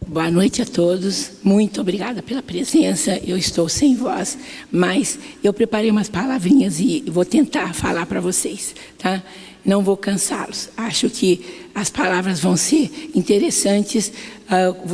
Boa noite a todos, muito obrigada pela presença. Eu estou sem voz, mas eu preparei umas palavrinhas e vou tentar falar para vocês, tá? Não vou cansá-los, acho que as palavras vão ser interessantes,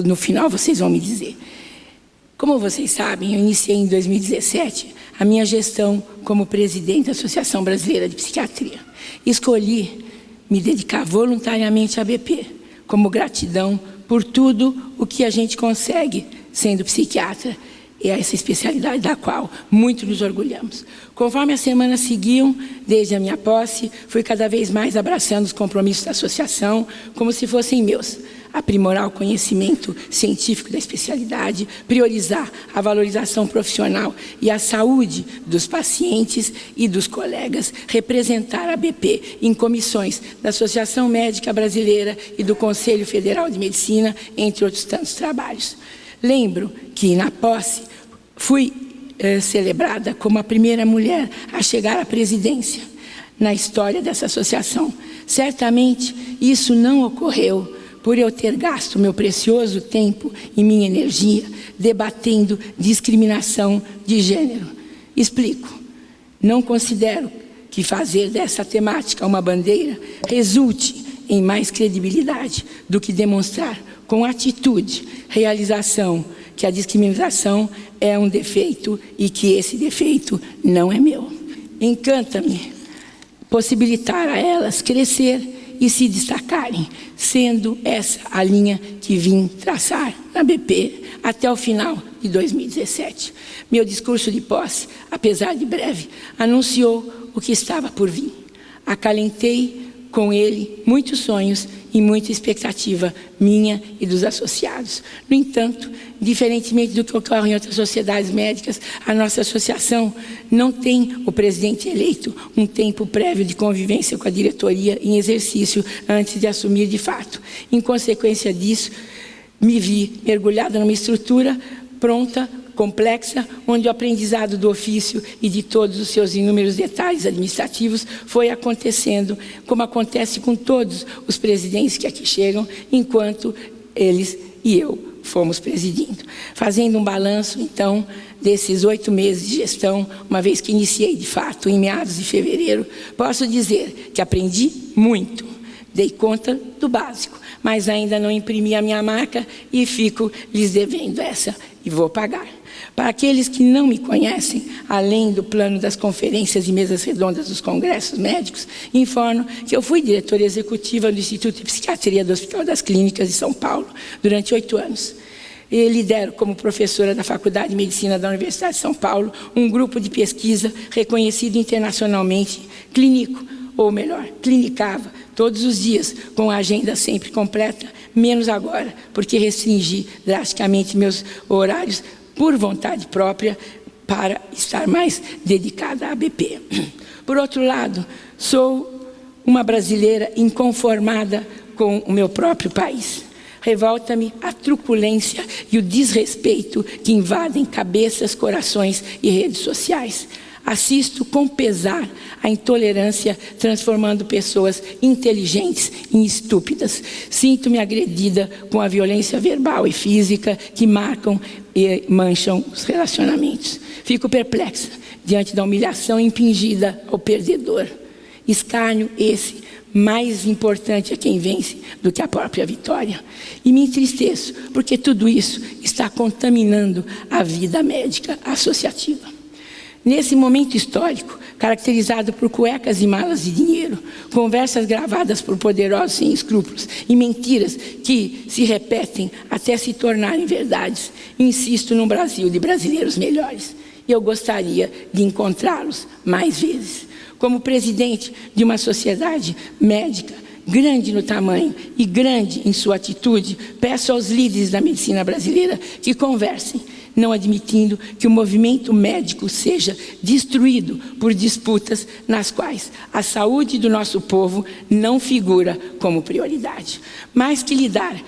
no final vocês vão me dizer. Como vocês sabem, eu iniciei em 2017 a minha gestão como presidente da Associação Brasileira de Psiquiatria. Escolhi me dedicar voluntariamente à ABP, como gratidão por tudo o que a gente consegue sendo psiquiatra, e essa especialidade da qual muito nos orgulhamos. Conforme as semanas seguiam, desde a minha posse, fui cada vez mais abraçando os compromissos da associação como se fossem meus. Aprimorar o conhecimento científico da especialidade, priorizar a valorização profissional e a saúde dos pacientes e dos colegas, representar a ABP em comissões da Associação Médica Brasileira e do Conselho Federal de Medicina, entre outros tantos trabalhos. Lembro que, na posse, fui celebrada como a primeira mulher a chegar à presidência na história dessa associação. Certamente, isso não ocorreu por eu ter gasto meu precioso tempo e minha energia debatendo discriminação de gênero. Explico. Não considero que fazer dessa temática uma bandeira resulte em mais credibilidade do que demonstrar com atitude, realização, que a discriminação é um defeito e que esse defeito não é meu. Encanta-me possibilitar a elas crescer e se destacarem, sendo essa a linha que vim traçar na BP até o final de 2017. Meu discurso de posse, apesar de breve, anunciou o que estava por vir. Acalentei com ele muitos sonhos e muita expectativa minha e dos associados. No entanto, diferentemente do que ocorre em outras sociedades médicas, a nossa associação não tem o presidente eleito um tempo prévio de convivência com a diretoria em exercício antes de assumir de fato. Em consequência disso, me vi mergulhada numa estrutura pronta, complexa, onde o aprendizado do ofício e de todos os seus inúmeros detalhes administrativos foi acontecendo, como acontece com todos os presidentes que aqui chegam, enquanto eles e eu fomos presidindo. Fazendo um balanço, então, desses 8 meses de gestão, uma vez que iniciei de fato em meados de fevereiro, posso dizer que aprendi muito, dei conta do básico, mas ainda não imprimi a minha marca e fico lhes devendo essa e vou pagar. Para aqueles que não me conhecem, além do plano das conferências e mesas redondas dos congressos médicos, informo que eu fui diretora executiva do Instituto de Psiquiatria do Hospital das Clínicas de São Paulo durante 8 anos. E lidero como professora da Faculdade de Medicina da Universidade de São Paulo um grupo de pesquisa reconhecido internacionalmente, clínico, ou melhor, clinicava todos os dias, com a agenda sempre completa, menos agora, porque restringi drasticamente meus horários por vontade própria, para estar mais dedicada à ABP. Por outro lado, sou uma brasileira inconformada com o meu próprio país. Revolta-me a truculência e o desrespeito que invadem cabeças, corações e redes sociais. Assisto com pesar a intolerância transformando pessoas inteligentes em estúpidas. Sinto-me agredida com a violência verbal e física que marcam e mancham os relacionamentos. Fico perplexa diante da humilhação impingida ao perdedor. Escárnio esse mais importante a quem vence do que a própria vitória. E me entristeço porque tudo isso está contaminando a vida médica associativa. Nesse momento histórico, caracterizado por cuecas e malas de dinheiro, conversas gravadas por poderosos sem escrúpulos e mentiras que se repetem até se tornarem verdades, insisto num Brasil de brasileiros melhores. E eu gostaria de encontrá-los mais vezes. Como presidente de uma sociedade médica, grande no tamanho e grande em sua atitude, peço aos líderes da medicina brasileira que conversem, não admitindo que o movimento médico seja destruído por disputas nas quais a saúde do nosso povo não figura como prioridade. Mais que lidar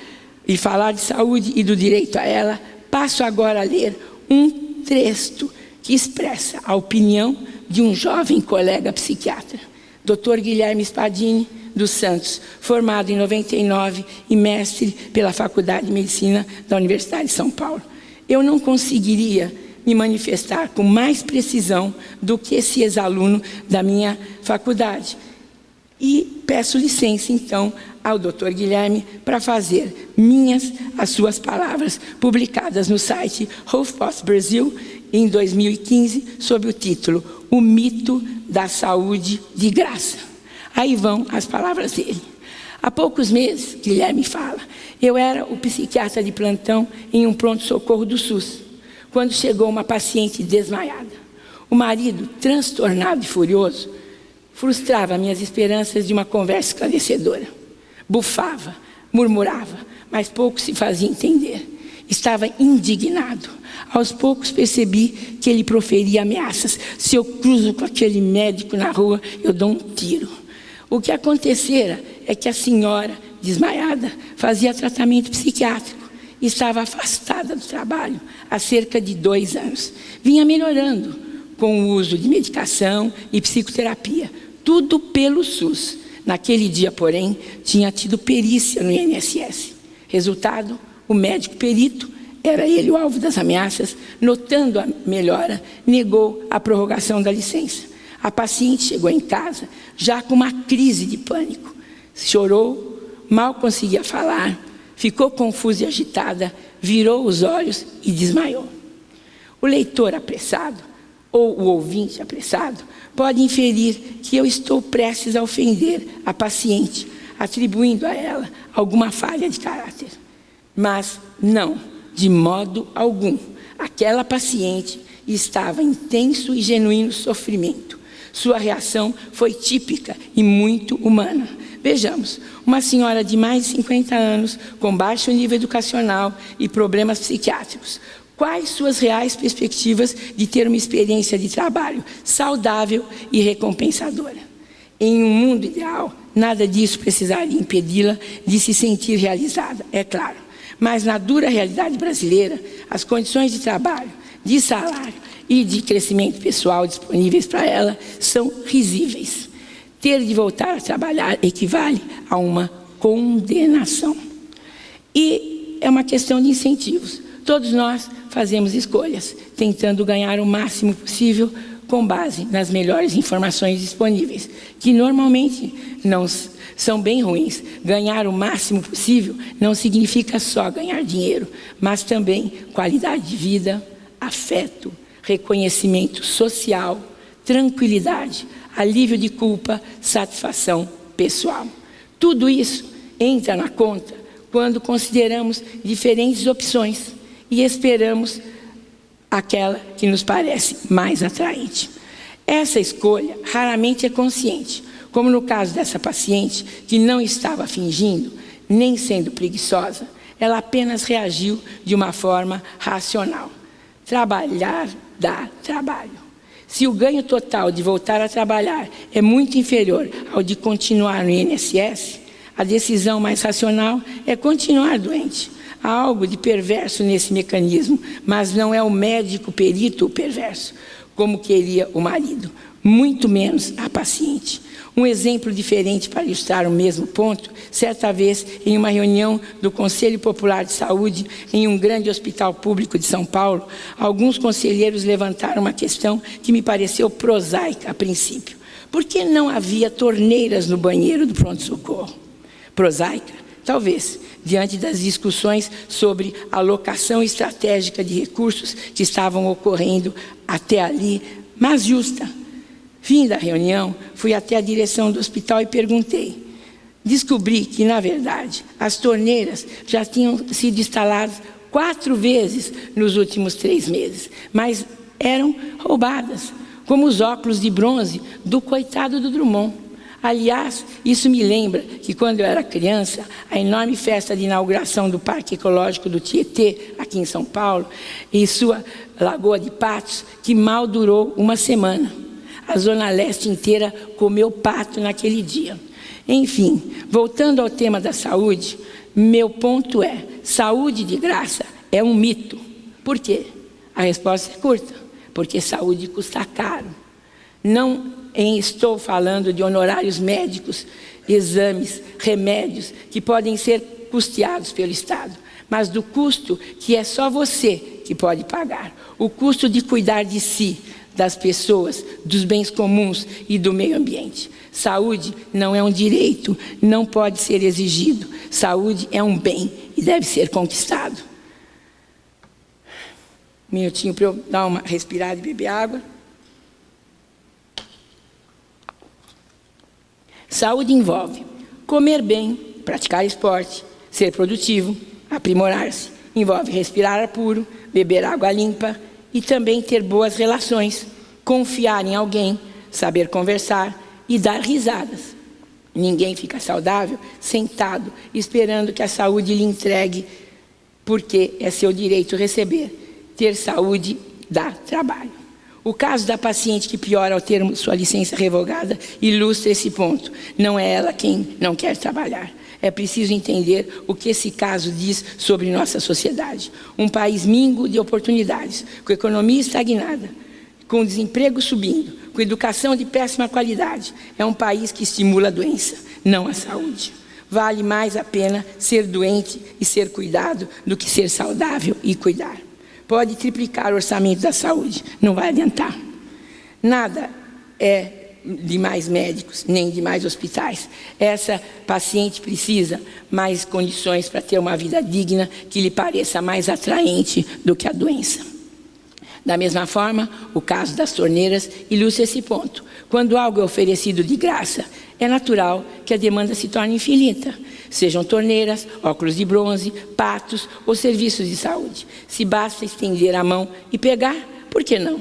e falar de saúde e do direito a ela, passo agora a ler um texto que expressa a opinião de um jovem colega psiquiatra, Dr. Guilherme Spadini, dos Santos, formado em 99 e mestre pela Faculdade de Medicina da Universidade de São Paulo. Eu não conseguiria me manifestar com mais precisão do que esse ex-aluno da minha faculdade. E peço licença, então, ao Dr. Guilherme para fazer minhas as suas palavras, publicadas no site HuffPost Brasil, em 2015, sob o título O Mito da Saúde de Graça. Aí vão as palavras dele. Há poucos meses, Guilherme fala, eu era o psiquiatra de plantão em um pronto-socorro do SUS, quando chegou uma paciente desmaiada. O marido, transtornado e furioso, frustrava minhas esperanças de uma conversa esclarecedora. Bufava, murmurava, mas pouco se fazia entender. Estava indignado. Aos poucos percebi que ele proferia ameaças. Se eu cruzo com aquele médico na rua, eu dou um tiro. O que acontecera é que a senhora, desmaiada, fazia tratamento psiquiátrico. Estava afastada do trabalho há cerca de 2 anos. Vinha melhorando com o uso de medicação e psicoterapia. Tudo pelo SUS. Naquele dia, porém, tinha tido perícia no INSS. Resultado, o médico perito, era ele o alvo das ameaças, notando a melhora, negou a prorrogação da licença. A paciente chegou em casa já com uma crise de pânico. Chorou, mal conseguia falar, ficou confusa e agitada, virou os olhos e desmaiou. O leitor apressado, ou o ouvinte apressado, pode inferir que eu estou prestes a ofender a paciente, atribuindo a ela alguma falha de caráter. Mas não, de modo algum. Aquela paciente estava em intenso e genuíno sofrimento. Sua reação foi típica e muito humana. Vejamos, uma senhora de mais de 50 anos, com baixo nível educacional e problemas psiquiátricos. Quais suas reais perspectivas de ter uma experiência de trabalho saudável e recompensadora? Em um mundo ideal, nada disso precisaria impedi-la de se sentir realizada, é claro. Mas na dura realidade brasileira, as condições de trabalho, de salário e de crescimento pessoal disponíveis para ela são risíveis. Ter de voltar a trabalhar equivale a uma condenação. E é uma questão de incentivos. Todos nós fazemos escolhas, tentando ganhar o máximo possível com base nas melhores informações disponíveis, que normalmente não são bem ruins. Ganhar o máximo possível não significa só ganhar dinheiro, mas também qualidade de vida, afeto, reconhecimento social, tranquilidade, alívio de culpa, satisfação pessoal. Tudo isso entra na conta quando consideramos diferentes opções e esperamos aquela que nos parece mais atraente. Essa escolha raramente é consciente, como no caso dessa paciente que não estava fingindo, nem sendo preguiçosa, ela apenas reagiu de uma forma racional. Trabalhar dá trabalho. Se o ganho total de voltar a trabalhar é muito inferior ao de continuar no INSS, a decisão mais racional é continuar doente. Há algo de perverso nesse mecanismo, mas não é o médico perito o perverso, como queria o marido, muito menos a paciente. Um exemplo diferente para ilustrar o mesmo ponto, certa vez em uma reunião do Conselho Popular de Saúde em um grande hospital público de São Paulo, alguns conselheiros levantaram uma questão que me pareceu prosaica a princípio. Por que não havia torneiras no banheiro do pronto-socorro? Prosaica? Talvez, diante das discussões sobre a alocação estratégica de recursos que estavam ocorrendo até ali, mas justa. Fim da reunião, fui até a direção do hospital e perguntei. Descobri que, na verdade, as torneiras já tinham sido instaladas 4 vezes nos últimos 3 meses, mas eram roubadas, como os óculos de bronze do coitado do Drummond. Aliás, isso me lembra que quando eu era criança, a enorme festa de inauguração do Parque Ecológico do Tietê, aqui em São Paulo, e sua Lagoa de Patos, que mal durou 1 semana. A Zona Leste inteira comeu pato naquele dia. Enfim, voltando ao tema da saúde, meu ponto é, saúde de graça é um mito. Por quê? A resposta é curta, porque saúde custa caro. Não estou falando de honorários médicos exames, remédios que podem ser custeados pelo Estado, mas do custo que é só você que pode pagar. O custo de cuidar de si, das pessoas, dos bens comuns e do meio ambiente. Saúde não é um direito, não pode ser exigido. Saúde é um bem e deve ser conquistado. Um minutinho para eu dar uma respirada e beber água. Saúde envolve comer bem, praticar esporte, ser produtivo, aprimorar-se. Envolve respirar ar puro, beber água limpa e também ter boas relações, confiar em alguém, saber conversar e dar risadas. Ninguém fica saudável sentado, esperando que a saúde lhe entregue, porque é seu direito receber. Ter saúde dá trabalho. O caso da paciente que piora ao ter sua licença revogada ilustra esse ponto. Não é ela quem não quer trabalhar. É preciso entender o que esse caso diz sobre nossa sociedade. Um país mingo de oportunidades, com economia estagnada, com desemprego subindo, com educação de péssima qualidade. É um país que estimula a doença, não a saúde. Vale mais a pena ser doente e ser cuidado do que ser saudável e cuidar. Pode triplicar o orçamento da saúde, não vai adiantar. Nada é de mais médicos, nem de mais hospitais. Essa paciente precisa mais condições para ter uma vida digna que lhe pareça mais atraente do que a doença. Da mesma forma, o caso das torneiras ilustra esse ponto. Quando algo é oferecido de graça, é natural que a demanda se torne infinita. Sejam torneiras, óculos de bronze, patos ou serviços de saúde. Se basta estender a mão e pegar, por que não?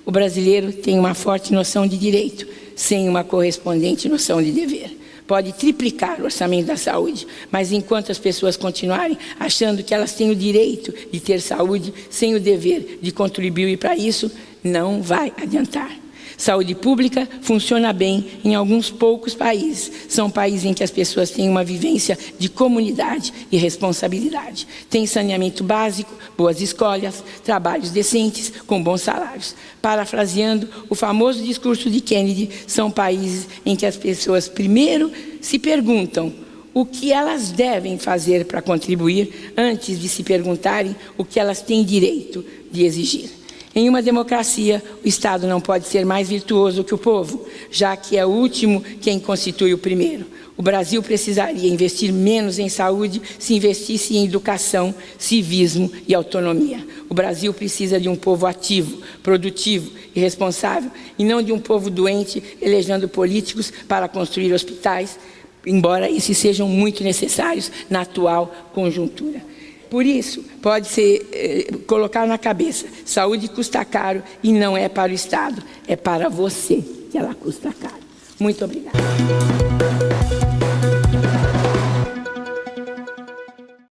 O brasileiro tem uma forte noção de direito, sem uma correspondente noção de dever. Pode triplicar o orçamento da saúde, mas enquanto as pessoas continuarem achando que elas têm o direito de ter saúde, sem o dever de contribuir para isso, não vai adiantar. Saúde pública funciona bem em alguns poucos países. São países em que as pessoas têm uma vivência de comunidade e responsabilidade. Tem saneamento básico, boas escolas, trabalhos decentes, com bons salários. Parafraseando o famoso discurso de Kennedy, são países em que as pessoas primeiro se perguntam o que elas devem fazer para contribuir, antes de se perguntarem o que elas têm direito de exigir. Em uma democracia, o Estado não pode ser mais virtuoso que o povo, já que é o último quem constitui o primeiro. O Brasil precisaria investir menos em saúde se investisse em educação, civismo e autonomia. O Brasil precisa de um povo ativo, produtivo e responsável, e não de um povo doente elegendo políticos para construir hospitais, embora esses sejam muito necessários na atual conjuntura. Por isso, pode-se colocar na cabeça, saúde custa caro e não é para o Estado, é para você que ela custa caro. Muito obrigada.